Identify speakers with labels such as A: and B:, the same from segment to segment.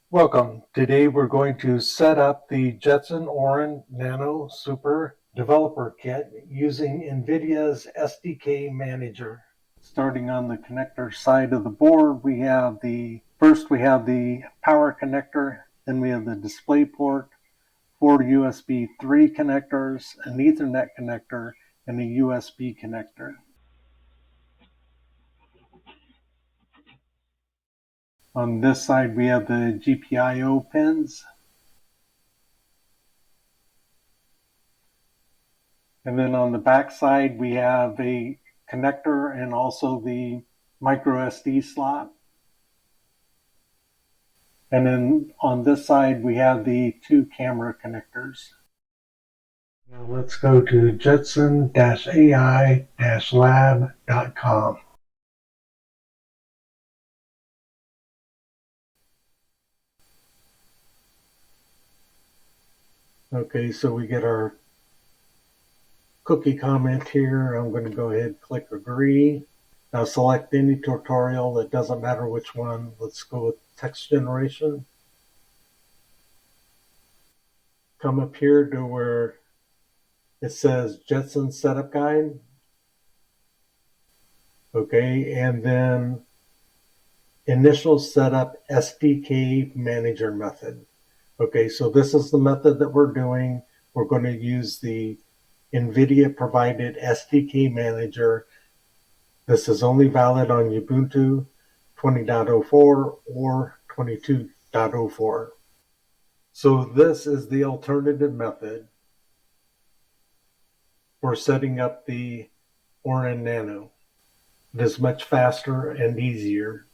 A: Welcome. Today we're going to set up the Jetson Orin Nano Super Developer Kit using NVIDIA's SDK Manager. Starting on the connector side of the board, we have the power connector, then we have the display port, 4 USB 3 connectors, an Ethernet connector, and a USB connector. On this side, we have the GPIO pins. And then on the back side, we have a connector and also the microSD slot. And then on this side, we have the 2 camera connectors. Now let's go to jetson-ai-lab.com. Okay, so we get our cookie comment here. I'm going to go ahead and click agree. Now select any tutorial. It doesn't matter which one. Let's go with text generation. Come up here to where it says Jetson Setup Guide. Okay, and then initial setup SDK Manager method. Okay, so this is the method that we're doing. We're going to use the NVIDIA provided SDK Manager. This is only valid on Ubuntu 20.04 or 22.04. So this is the alternative method for setting up the Orin Nano. It is much faster and easier.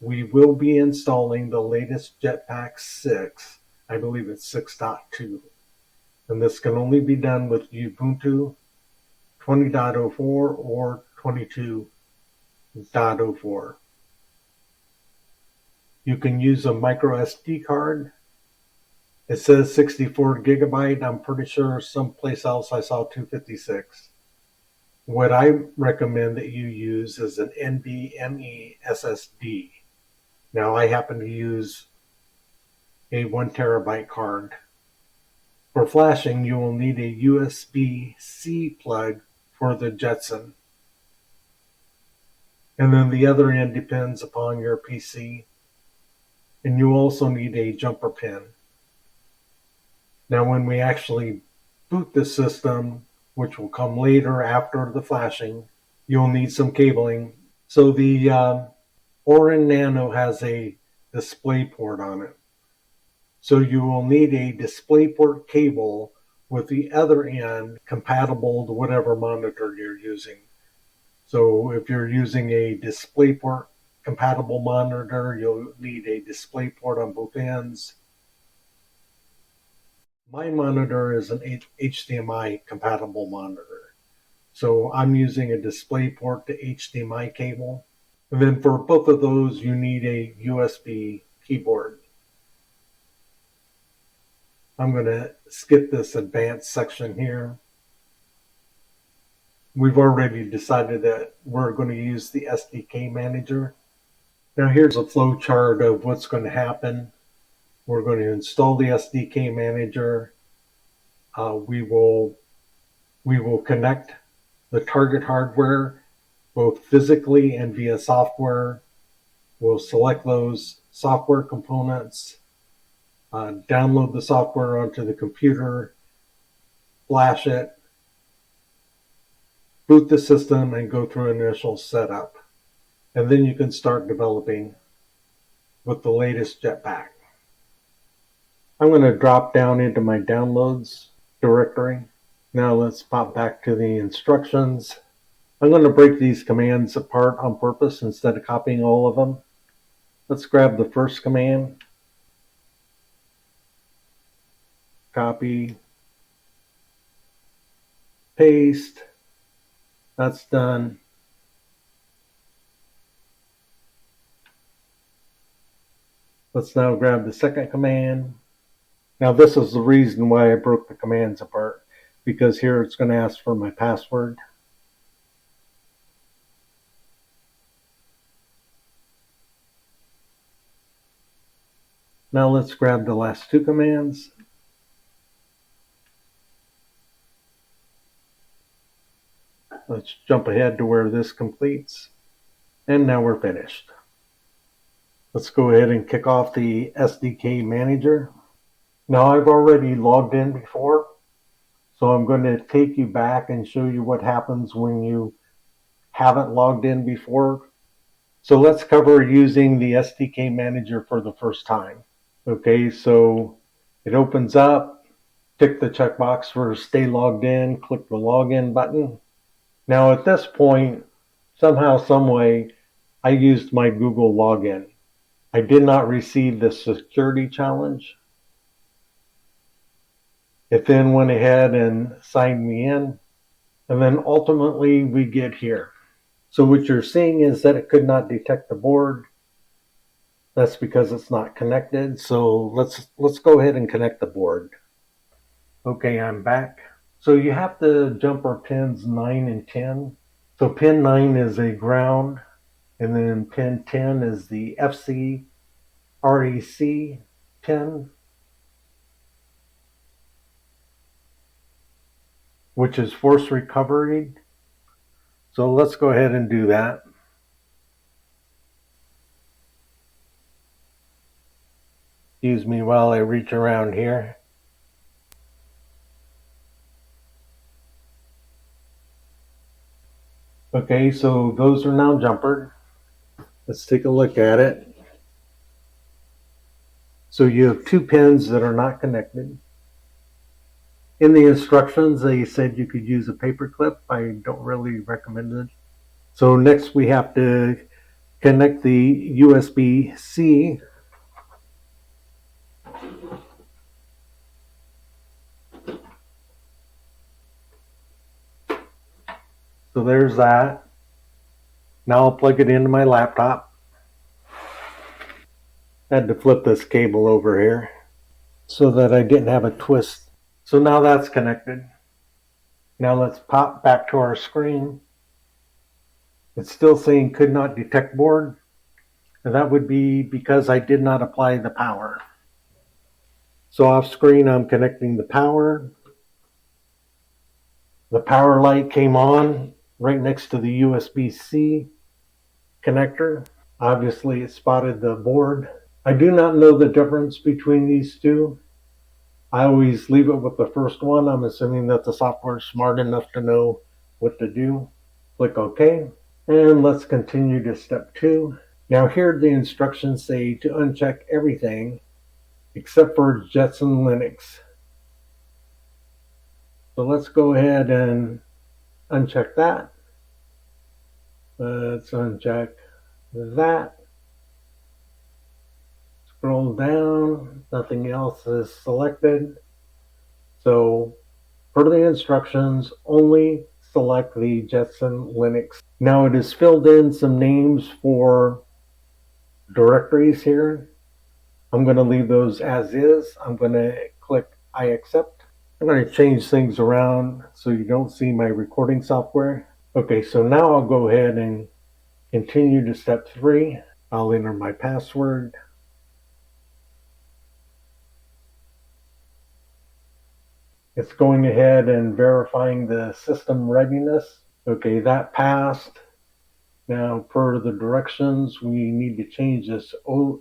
A: We will be installing the latest JetPack 6. I believe it's 6.2. And this can only be done with Ubuntu 20.04 or 22.04. You can use a microSD card. It says 64 gigabyte. I'm pretty sure someplace else I saw 256. What I recommend that you use is an NVMe SSD. Now I happen to use a 1 terabyte card. For flashing, you will need a USB-C plug for the Jetson. And then the other end depends upon your PC. And you also need a jumper pin. Now when we actually boot the system, which will come later after the flashing, you'll need some cabling. So the Orin Nano has a display port on it. So you will need a DisplayPort cable with the other end compatible to whatever monitor you're using. So if you're using a DisplayPort compatible monitor, you'll need a DisplayPort on both ends. My monitor is an HDMI compatible monitor. So I'm using a DisplayPort to HDMI cable. And then for both of those, you need a USB keyboard. I'm going to skip this advanced section here. We've already decided that we're going to use the SDK Manager. Now here's a flow chart of what's going to happen. We're going to install the SDK Manager. We will connect the target hardware both physically and via software. We'll select those software components. Download the software onto the computer, flash it, boot the system, and go through initial setup. And then you can start developing with the latest JetPack. I'm going to drop down into my downloads directory. Now let's pop back to the instructions. I'm going to break these commands apart on purpose instead of copying all of them. Let's grab the first command. Copy, paste, that's done. Let's now grab the second command. Now this is the reason why I broke the commands apart, because here it's going to ask for my password. Now let's grab the last two commands. Let's jump ahead to where this completes. And now we're finished. Let's go ahead and kick off the SDK Manager. Now I've already logged in before, so I'm going to take you back and show you what happens when you haven't logged in before. So let's cover using the SDK Manager for the first time. Okay, so it opens up, tick the checkbox for stay logged in, click the login button. Now at this point, somehow, some way, I used my Google login. I did not receive the security challenge. It then went ahead and signed me in, and then ultimately we get here. So what you're seeing is that it could not detect the board. That's because it's not connected. So let's go ahead and connect the board. Okay, I'm back. So you have to jumper pins 9 and 10. So pin 9 is a ground, and then pin 10 is the FC REC pin, which is force recovery. So let's go ahead and do that. Excuse me while I reach around here. Okay, so those are now jumpered. Let's take a look at it. So you have two pins that are not connected. In the instructions, they said you could use a paper clip. I don't really recommend it. So next we have to connect the USB-C. So there's that. Now I'll plug it into my laptop. I had to flip this cable over here so that I didn't have a twist. So now that's connected. Now let's pop back to our screen. It's still saying could not detect board. And that would be because I did not apply the power. So off screen, I'm connecting the power. The power light came on right next to the USB-C connector. Obviously, it spotted the board. I do not know the difference between these two. I always leave it with the first one. I'm assuming that the software is smart enough to know what to do. Click OK. And let's continue to step 2. Now here the instructions say to uncheck everything except for Jetson Linux. So let's go ahead and uncheck that. Let's uncheck that. Scroll down, nothing else is selected. So for the instructions, only select the Jetson Linux. Now it has filled in some names for directories here. I'm going to leave those as is. I'm going to click I accept. I'm going to change things around so you don't see my recording software. Okay, so now I'll go ahead and continue to step 3. I'll enter my password. It's going ahead and verifying the system readiness. Okay, that passed. Now, per the directions, we need to change this OEM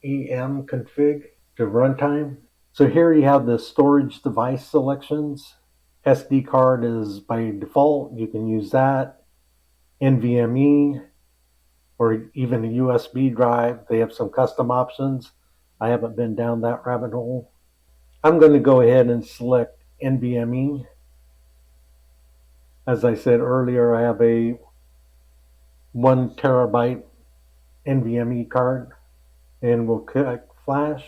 A: config to runtime. So here you have the storage device selections. SD card is by default. You can use that. NVMe or even a USB drive. They have some custom options. I haven't been down that rabbit hole. I'm going to go ahead and select NVMe. As I said earlier, I have a 1 terabyte NVMe card, and we'll click flash.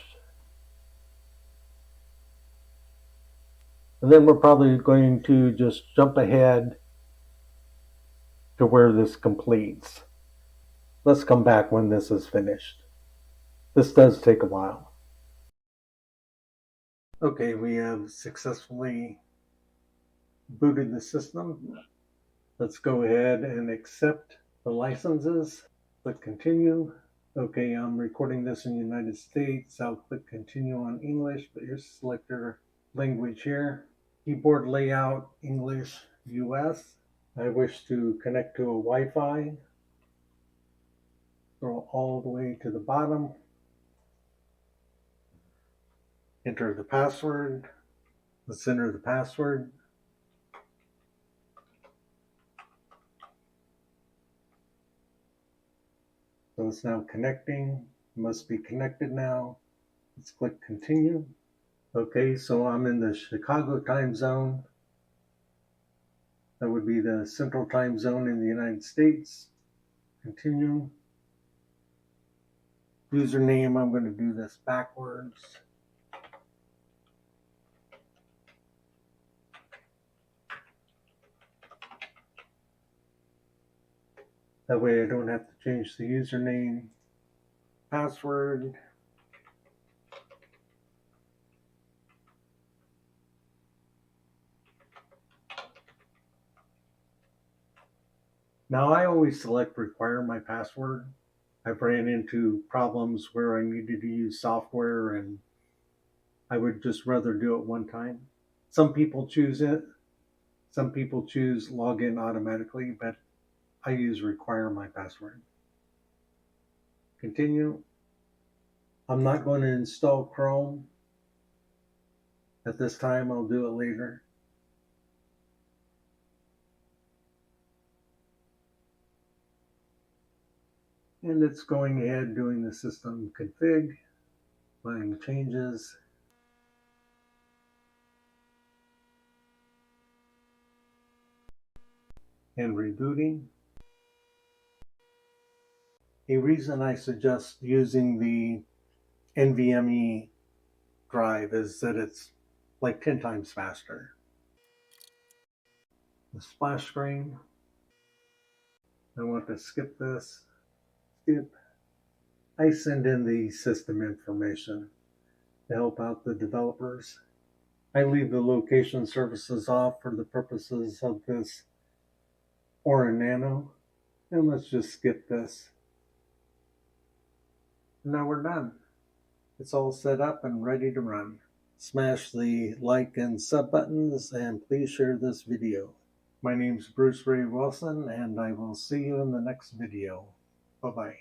A: And then we're probably going to just jump ahead to where this completes. Let's come back when this is finished. This does take a while. Okay, we have successfully booted the system. Let's go ahead and accept the licenses. Click continue. Okay, I'm recording this in the United States. I'll click continue on English, but you select your language here. Keyboard layout, English, US. I wish to connect to a Wi-Fi. Scroll all the way to the bottom. Enter the password. Let's enter the password. So it's now connecting. It must be connected now. Let's click continue. Okay, so I'm in the Chicago time zone. That would be the central time zone in the United States. Continue. Username, I'm going to do this backwards. That way I don't have to change the username. Password. Now I always select require my password. I've ran into problems where I needed to use software and I would just rather do it one time. Some people choose it. Some people choose login automatically, but I use require my password. Continue. I'm not going to install Chrome at this time. I'll do it later. And it's going ahead doing the system config, applying changes. And rebooting. A reason I suggest using the NVMe drive is that it's like 10 times faster. The splash screen. I want to skip this. Skip. I send in the system information to help out the developers. I leave the location services off for the purposes of this Orin Nano. And let's just skip this. Now we're done. It's all set up and ready to run. Smash the like and sub buttons and please share this video. My name's Bruce Ray Wilson and I will see you in the next video. Bye-bye.